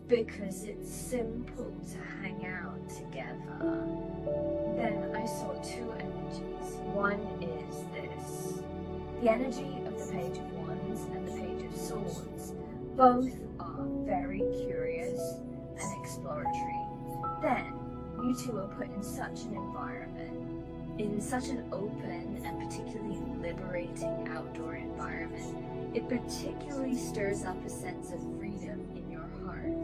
because it's simple to hang out together, then I saw two energies. One is this, the energy of the Page of Wands and the Page of Swords. Both are very curious and exploratory. Then you two are put in such an environment, in such an open and particularly liberating outdoor environment. It particularly stirs up a sense of freedom in your heart,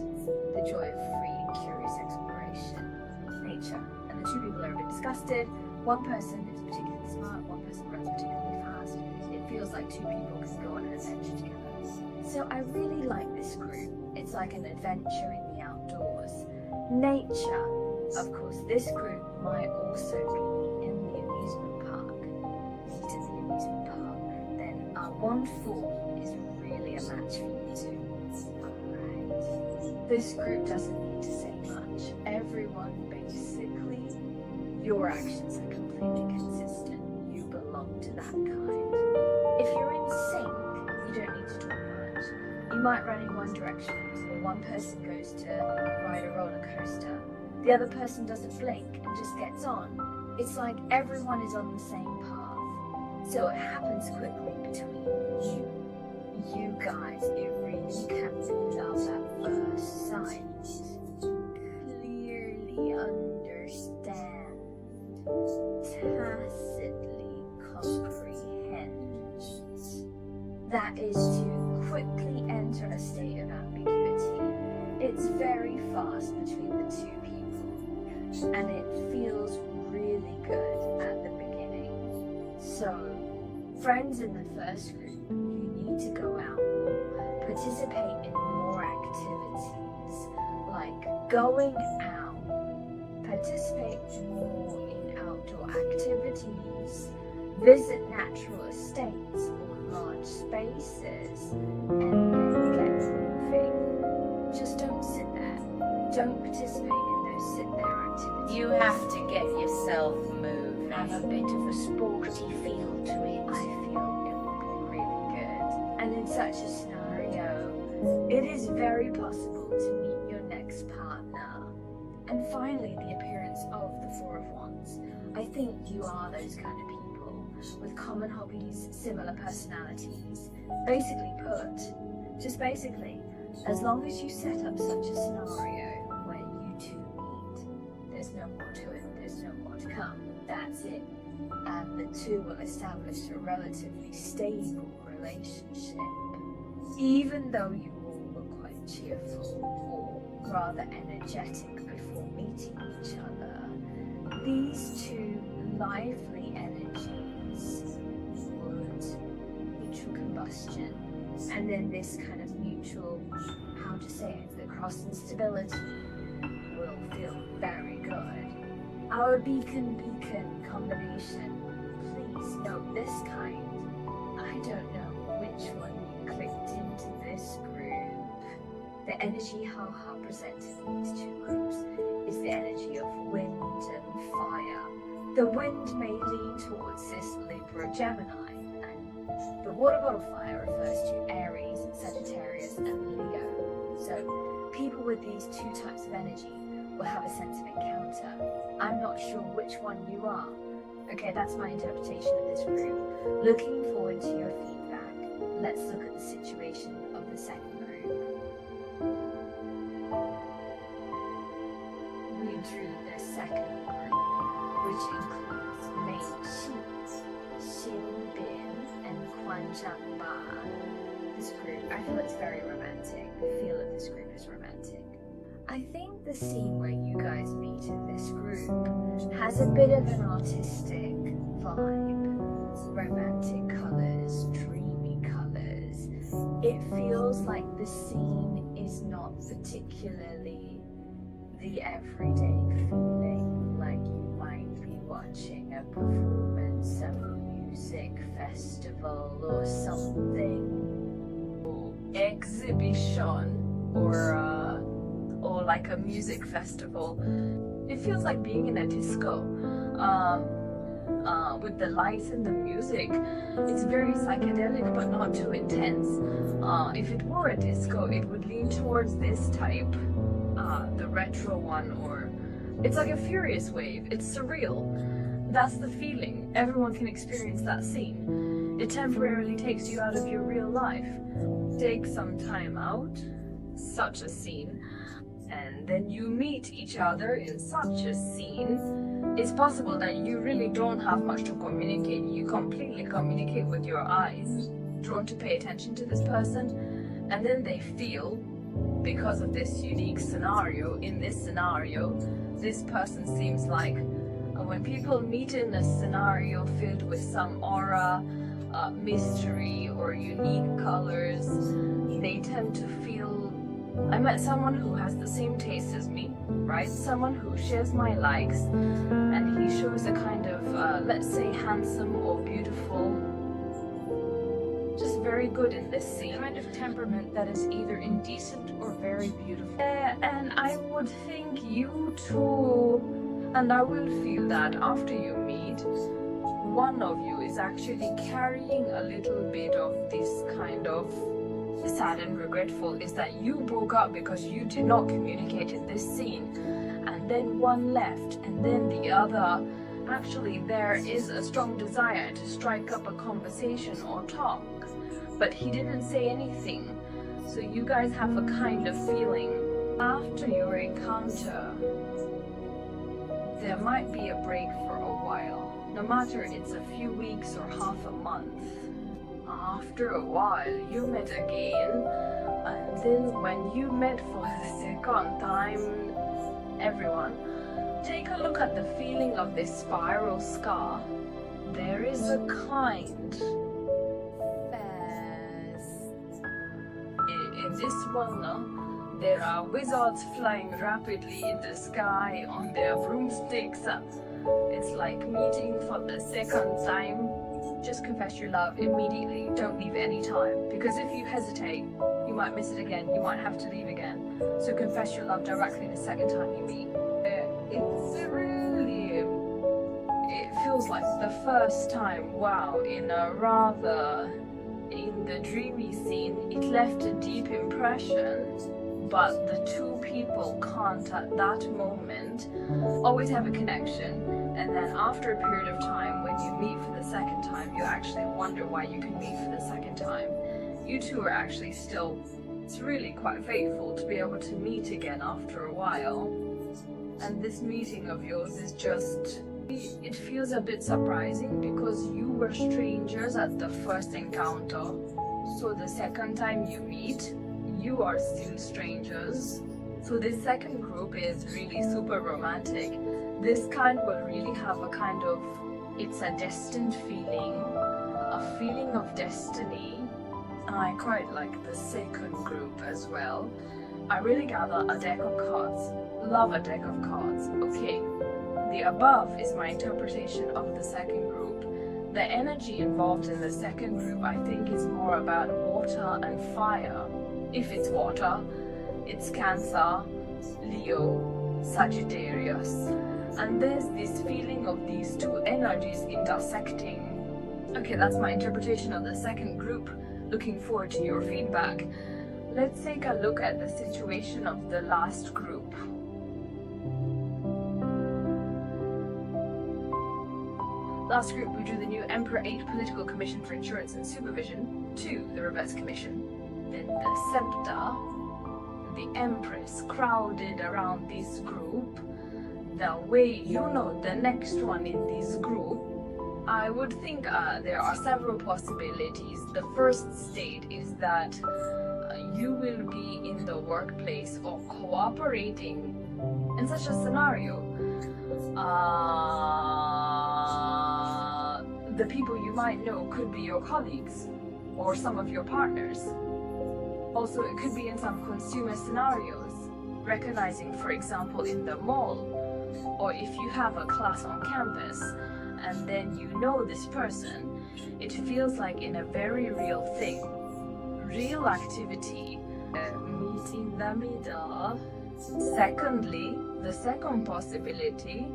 the joy of free and curious exploration, nature. And the two people are a bit disgusted. One person is particularly smart, one person runs particularly fast. It feels like two people can go on an adventure together. So I really like this group. It's like an adventure in the outdoors. Nature. Of course, this group might also be in the amusement park. Meet at the amusement park. Then 1-4 is really a match for you two. Alright. This group doesn't need to say much. Everyone basically, your actions are completely consistent. You belong to that kind. If you're in sync, you don't need to talk much. You might run in one direction, or one person goes to ride a roller coaster. The other person doesn't blink and just gets on. It's like everyone is on the same path. So it happens quickly between you guys. It really can be love at first sight. Clearly understand. Tacitly comprehend. That is to quickly enter a state of ambiguity. It's very fast between the two people, and it feels really good at the beginning. So, friends in the first group, you need to go out more, participate in more activities, like going out, participate more in outdoor activities, visit natural estates or large spaces, and then get moving. Just don't sit there. Don't participate in those sit there activities. You have to get yourself moving. Have a bit of a sporty feel to it. I feel it will be really good. And in such a scenario, it is very possible to meet your next partner. And finally, the appearance of the Four of Wands. I think you are those kind of people with common hobbies, similar personalities. Basically put, just basically, as long as you set up such a scenario where you two meet, there's no more to it, there's no more to come. That's it. And the two will establish a relatively stable relationship. Even though you all look quite cheerful or rather energetic before meeting each other, these two lively energies would mutual combustion, and then this kind of mutual, how to say it, the cross instability will feel very good. Our beacon combination, please note this kind. I don't know which one you clicked into this group. The energy Haha presented in these two groups is the energy of wind and fire. The wind may lean towards this Libra Gemini, and the water bottle fire refers to Aries, Sagittarius, and Leo. So people with these two types of energy will have a sense of encounter. I'm not sure which one you are. Okay, that's my interpretation of this group. Looking forward to your feedback. Let's look at the situation of the second group. We drew the second group, which includes Mei Qi, Xin Bin, and Quan Zhangba. This group, I feel it's very romantic. The feel of this group is romantic. I think the scene where you guys meet in this group has a bit of an artistic vibe. Romantic colours, dreamy colours. It feels like the scene is not particularly the everyday feeling, like you might be watching a performance of a music festival or something, or exhibition, or like a music festival. It feels like being in a disco. with the lights and the music. It's very psychedelic, but not too intense. If it were a disco, it would lean towards this type, the retro one, or it's like a furious wave. It's surreal. That's the feeling. Everyone can experience that scene. It temporarily takes you out of your real life. Take some time out, such a scene, and then you meet each other in such a scene. It's possible that you really don't have much to communicate. You completely communicate with your eyes, drawn to pay attention to this person, and then they feel, because of this unique scenario, in this scenario, this person seems like, when people meet in a scenario filled with some aura, mystery, or unique colors, they tend to feel, I met someone who has the same taste as me, right? Someone who shares my likes, and he shows a kind of, let's say, handsome or beautiful, just very good in this scene. Kind of temperament that is either indecent or very beautiful. And I would think you too, and I will feel that after you meet, one of you is actually carrying a little bit of this kind of sad and regretful, is that you broke up because you did not communicate in this scene, and then one left, and then the other, actually there is a strong desire to strike up a conversation or talk, but he didn't say anything. So you guys have a kind of feeling after your encounter there might be a break for a while, no matter it's a few weeks or half a month. After a while you met again, and then when you met for the second time, everyone, take a look at the feeling of this spiral scar. There is a kind in this one, there are wizards flying rapidly in the sky on their broomsticks. It's like meeting for the second time. Just confess your love immediately. Don't leave any time, because if you hesitate, you might miss it again. You might have to leave again. So confess your love directly the second time you meet. It's really, it feels like the first time. Wow, in the dreamy scene, it left a deep impression. But the two people can't at that moment always have a connection, and then after a period of time, when you meet for the second time, you actually wonder why you can meet for the second time. You two are actually still, it's really quite fateful to be able to meet again after a while. And this meeting of yours is just, it feels a bit surprising because you were strangers at the first encounter. So the second time you meet, you are still strangers. So this second group is really super romantic. This kind will really have a kind of, it's a destined feeling, a feeling of destiny. And I quite like the second group as well. I really gather a deck of cards. Love a deck of cards. Okay, the above is my interpretation of the second group. The energy involved in the second group, I think, is more about water and fire. If it's water, it's Cancer, Leo, Sagittarius. And there's this feeling of these two energies intersecting. Okay, that's my interpretation of the second group. Looking forward to your feedback. Let's take a look at the situation of the last group. Last group, we drew the new Emperor 8 Political Commission for Insurance and Supervision, 2 the Reverse Commission. Then the Scepter, the Empress, crowded around this group. The way, the next one in this group, I would think there are several possibilities. The first state is that you will be in the workplace or cooperating in such a scenario. The people you might know could be your colleagues or some of your partners. Also, it could be in some consumer scenarios, recognizing, for example, in the mall, or if you have a class on campus and then you know this person, it feels like in a very real thing, real activity, meet in the middle. Secondly, the second possibility,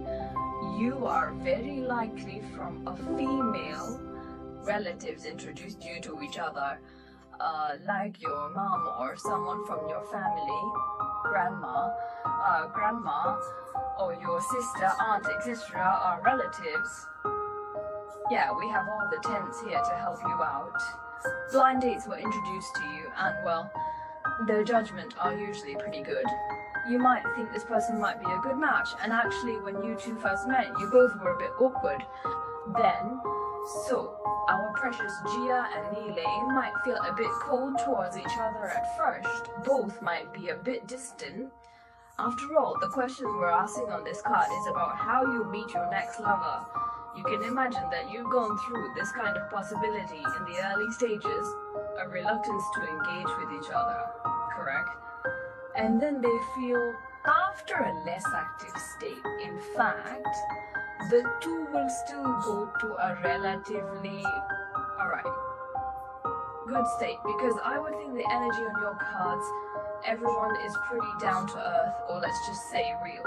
you are very likely from a female relatives introduced you to each other, like your mom or someone from your family, grandma, or your sister, aunt, etc. are relatives. Yeah, we have all the tents here to help you out. Blind dates were introduced to you, and well, their judgment are usually pretty good. You might think this person might be a good match, and actually when you two first met, you both were a bit awkward. Then, so, our precious Gia and Nile might feel a bit cold towards each other at first. Both might be a bit distant. After all, the question we're asking on this card is about how you meet your next lover. You can imagine that you've gone through this kind of possibility in the early stages, a reluctance to engage with each other, correct? And then they feel after a less active state. In fact, the two will still go to a relatively, good state, because I would think the energy on your cards, everyone is pretty down to earth, or let's just say real.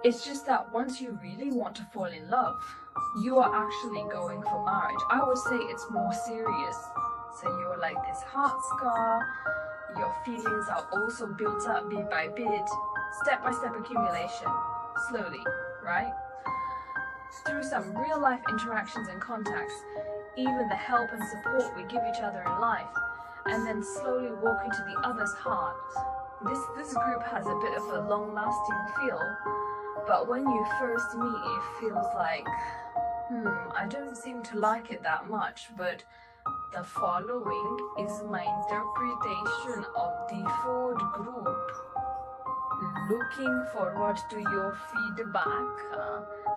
It's just that once you really want to fall in love, you are actually going for marriage. I would say it's more serious. So you're like this heart scar, your feelings are also built up bit by bit, step-by-step accumulation, slowly, right? Through some real-life interactions and contacts, even the help and support we give each other in life, and then slowly walk into the other's heart. This group has a bit of a long-lasting feel, but when you first meet, it feels like, I don't seem to like it that much, but the following is my interpretation of the fourth group. Looking forward to your feedback.